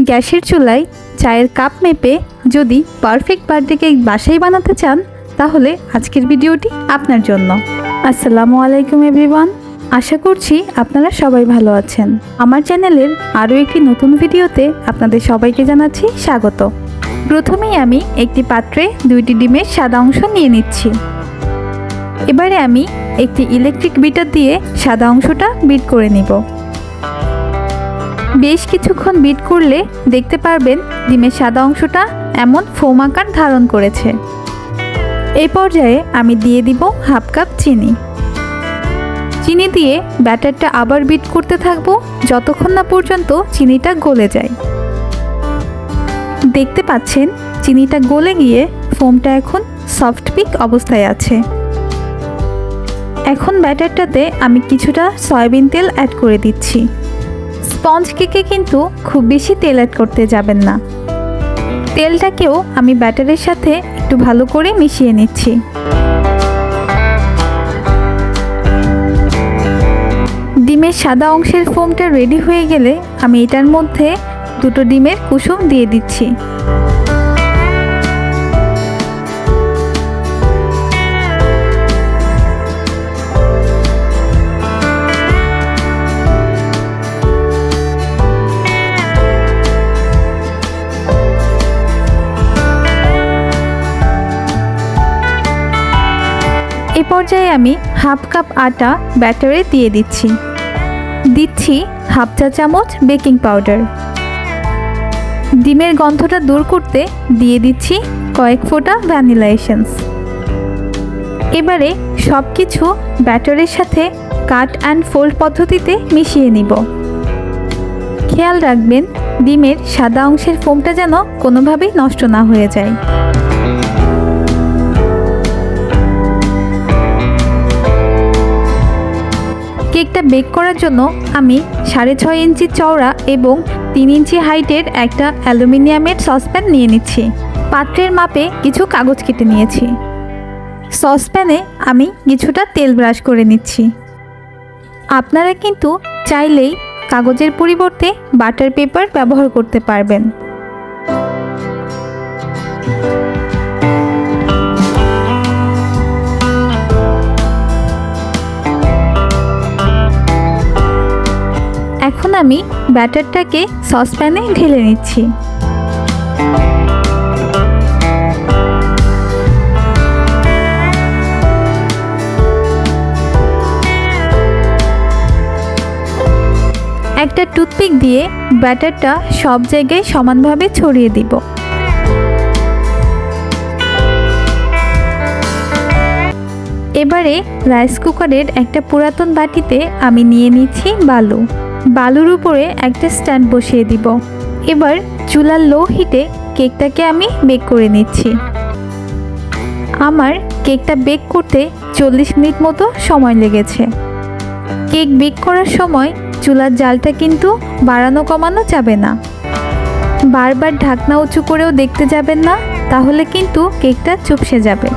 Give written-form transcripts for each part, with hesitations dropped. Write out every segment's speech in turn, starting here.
গ্যাসের চুলায় চায়ের কাপ মেপে যদি পারফেক্ট বার্থডে কেক বাসায় বানাতে চান তাহলে আজকের ভিডিওটি আপনার জন্য। আসসালামু আলাইকুম এভরিওয়ান, আশা করছি আপনারা সবাই ভালো আছেন। আমার চ্যানেলের আরও একটি নতুন ভিডিওতে আপনাদের সবাইকে জানাচ্ছি স্বাগত। প্রথমেই আমি একটি পাত্রে 2টি ডিমের সাদা অংশ নিয়ে নিচ্ছি। এবারে আমি একটি ইলেকট্রিক বিটার দিয়ে সাদা অংশটা বিট করে নিব। বেশ কিছুক্ষণ বিট করলে দেখতে পারবেন ডিমের সাদা অংশটা এমন ফোম আকার ধারণ করেছে। এই পর্যায়ে আমি দিয়ে দিব হাফ কাপ চিনি। চিনি দিয়ে ব্যাটারটা আবার বিট করতে থাকবো যতক্ষণ না পর্যন্ত চিনিটা গলে যায়। দেখতে পাচ্ছেন চিনিটা গলে গিয়ে ফোমটা এখন সফট পিক অবস্থায় আছে। এখন ব্যাটারটাতে আমি কিছুটা সয়াবিন তেল অ্যাড করে দিচ্ছি। স্পঞ্জ কেকে কিন্তু খুব বেশি তেল অ্যাড করতে যাবেন না। তেলটাকেও আমি ব্যাটারের সাথে একটু ভালো করে মিশিয়ে নিচ্ছি। ডিমের সাদা অংশের ফোমটা রেডি হয়ে গেলে আমি এটার মধ্যে 2টো ডিমের কুসুম দিয়ে দিচ্ছি। এই পর্যায়ে আমি হাফ কাপ আটা ব্যাটারে দিয়ে দিচ্ছি হাফ চা চামচ বেকিং পাউডার। ডিমের গন্ধটা দূর করতে দিয়ে দিচ্ছি কয়েক ফোঁটা ভ্যানিলা এসেন্স। এবারে সব কিছু ব্যাটারের সাথে কাট অ্যান্ড ফোল্ড পদ্ধতিতে মিশিয়ে নিব। খেয়াল রাখবেন ডিমের সাদা অংশের ফোমটা যেন কোনোভাবেই নষ্ট না হয়ে যায়। কেকটা বেক করার জন্য আমি 6.5 ইঞ্চি চওড়া এবং 3 ইঞ্চি হাইটের একটা অ্যালুমিনিয়ামের সসপ্যান নিয়ে নিচ্ছি। পাত্রের মাপে কিছু কাগজ কেটে নিয়েছি। সসপ্যানে আমি কিছুটা তেল ব্রাশ করে নিচ্ছি। আপনারা কিন্তু চাইলেই কাগজের পরিবর্তে বাটার পেপার ব্যবহার করতে পারবেন। এখন আমি ব্যাটারটাকে সসপ্যানে ঢেলে নিচ্ছি। একটা টুথপিক দিয়ে ব্যাটারটা সব জায়গায় সমানভাবে ছড়িয়ে দিব। এবারে রাইস কুকারের একটা পুরাতন বাটিতে আমি নিয়ে নিচ্ছি বালুর উপরে একটা স্ট্যান্ড বসিয়ে দিব। এবার চুলার লো হিটে কেকটাকে আমি বেক করে নিচ্ছি। আমার কেকটা বেক করতে 40 মিনিট মতো সময় লেগেছে। কেক বেক করার সময় চুলার জালটা কিন্তু বাড়ানো কমানো যাবে না। বারবার ঢাকনা উঁচু করেও দেখতে যাবেন না, তাহলে কিন্তু কেকটা চুপসে যাবে।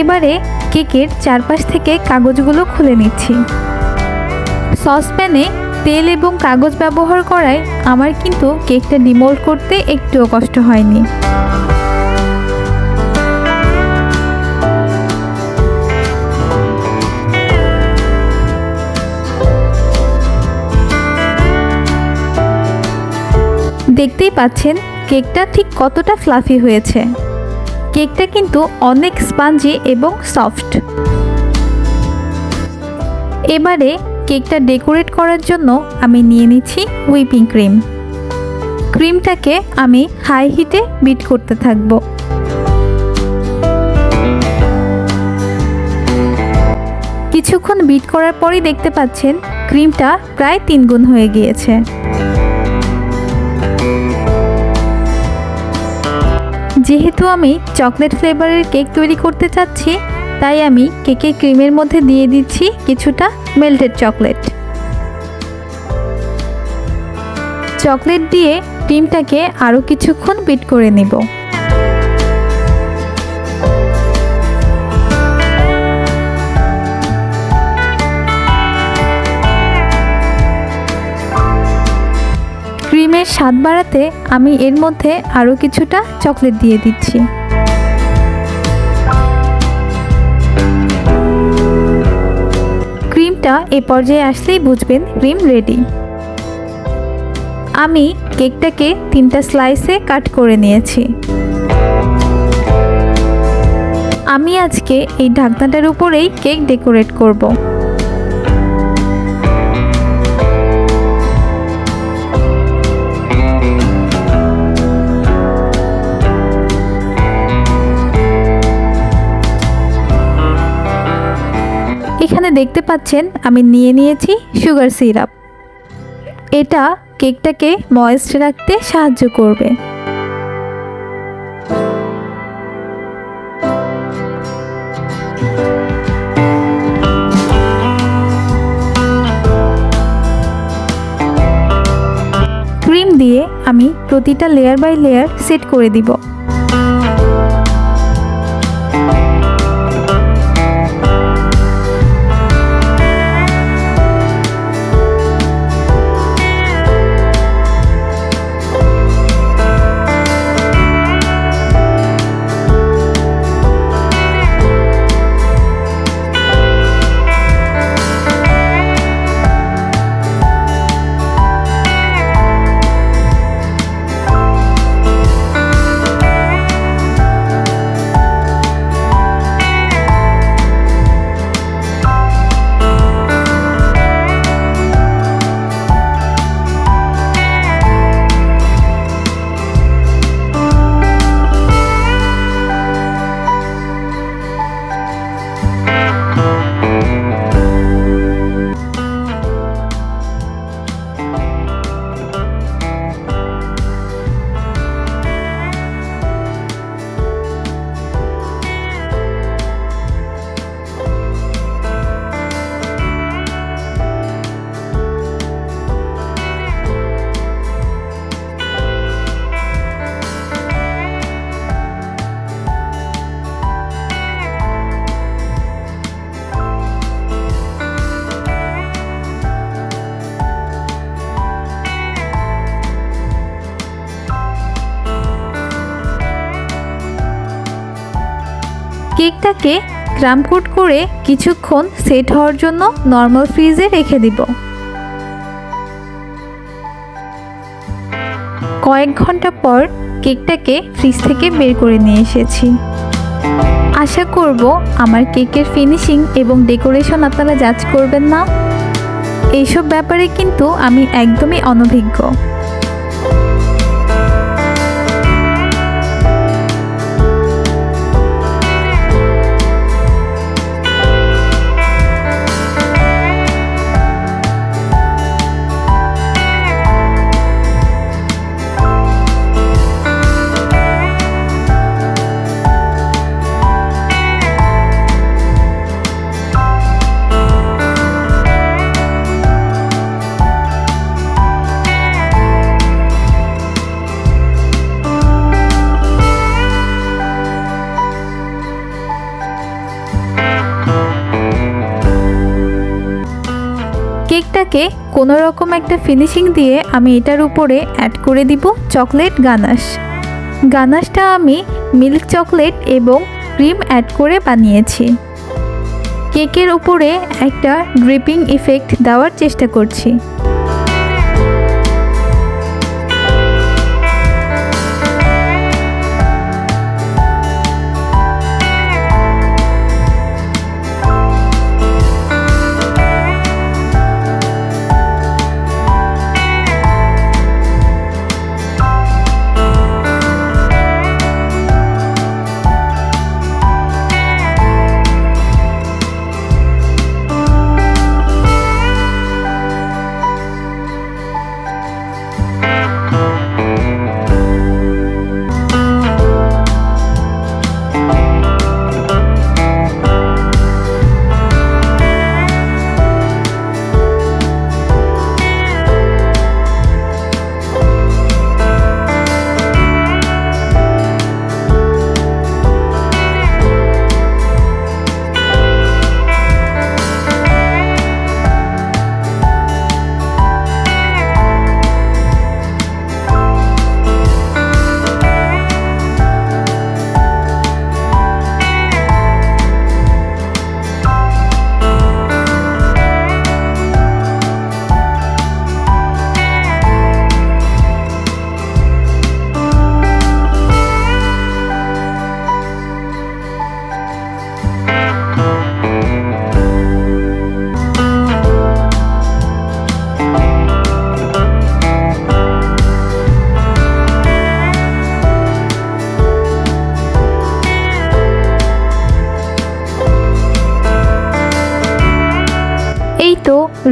এবারে কেকের চারপাশ থেকে কাগজগুলো খুলে নিচ্ছি। সসপ্যানে তেল এবং কাগজ ব্যবহার করায় আমার কিন্তু কেকটা ডিমোল্ড করতে একটুও কষ্ট হয়নি। দেখতেই পাচ্ছেন কেকটা ঠিক কতটা ফ্লাফি হয়েছে। কেকটা কিন্তু অনেক স্পঞ্জি এবং সফট। এবারে কেকটা ডেকোরেট করার জন্য আমি নিয়ে নিচ্ছি হুইপিং ক্রিম। ক্রিমটাকে আমি হাই হিটে বিট করতে থাকব। কিছুক্ষণ বিট করার পরই দেখতে পাচ্ছেন ক্রিমটা প্রায় 3 গুণ হয়ে গিয়েছে। যেহেতু আমি চকলেট ফ্লেভারের কেক তৈরি করতে চাচ্ছি, তাই আমি কেকের ক্রিমের মধ্যে দিয়ে দিচ্ছি কিছুটা মেল্টেড চকলেট দিয়ে ক্রিমটাকে আরও কিছুক্ষণ বিট করে নিব। ক্রিমের স্বাদ বাড়াতে আমি এর মধ্যে আরও কিছুটা চকলেট দিয়ে দিচ্ছি। ক্রিমটা এ পর্যায়ে আসলেই বুঝবেন ক্রিম রেডি। আমি কেকটাকে 3টা স্লাইসে কাট করে নিয়েছি। আমি আজকে এই ঢাকনাটার উপরেই কেক ডেকোরেট করব। এখানে দেখতে পাচ্ছেন আমি নিয়ে নিয়েছি সুগার সিরাপ। এটা কেকটাকে ময়েস্ট রাখতে সাহায্য করবে। ক্রিম দিয়ে আমি প্রতিটা লেয়ার বাই লেয়ার সেট করে দিব। কেকটাকে ক্রাম কোট করে কিছুক্ষণ সেট হওয়ার জন্য নর্মাল ফ্রিজে রেখে দিব। কয়েক ঘন্টা পর কেকটাকে ফ্রিজ থেকে বের করে নিয়ে এসেছি। আশা করব আমার কেকের ফিনিশিং এবং ডেকোরেশন আপনারা জাজ করবেন না। এইসব ব্যাপারে কিন্তু আমি একদমই অনভিজ্ঞ। কেকটাকে কোনো রকম একটা ফিনিশিং দিয়ে আমি এটার উপরে অ্যাড করে দিব চকলেট গানাশ। গানাশটা আমি মিল্ক চকলেট এবং ক্রিম অ্যাড করে বানিয়েছি। কেকের উপরে একটা ড্রিপিং ইফেক্ট দেওয়ার চেষ্টা করছি।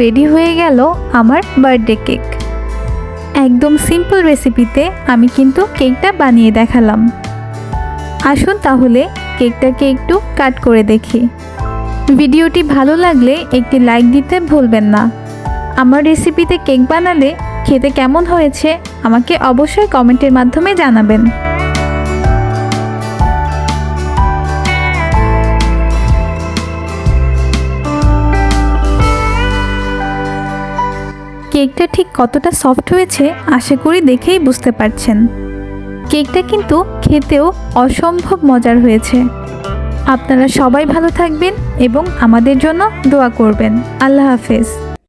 রেডি হয়ে গেল আমার বার্থডে কেক। একদম সিম্পল রেসিপিতে আমি কিন্তু কেকটা বানিয়ে দেখালাম। আসুন তাহলে কেকটাকে একটু কাট করে দেখি। ভিডিওটি ভালো লাগলে একটি লাইক দিতে ভুলবেন না। আমার রেসিপিতে কেক বানালে খেতে কেমন হয়েছে আমাকে অবশ্যই কমেন্টের মাধ্যমে জানাবেন। কেকটা ঠিক কতটা সফট হয়েছে আশা করি দেখেই বুঝতে পারছেন। কেকটা কিন্তু খেতেও অসম্ভব মজার হয়েছে। আপনারা সবাই ভালো থাকবেন এবং আমাদের জন্য দোয়া করবেন। আল্লাহ হাফেজ।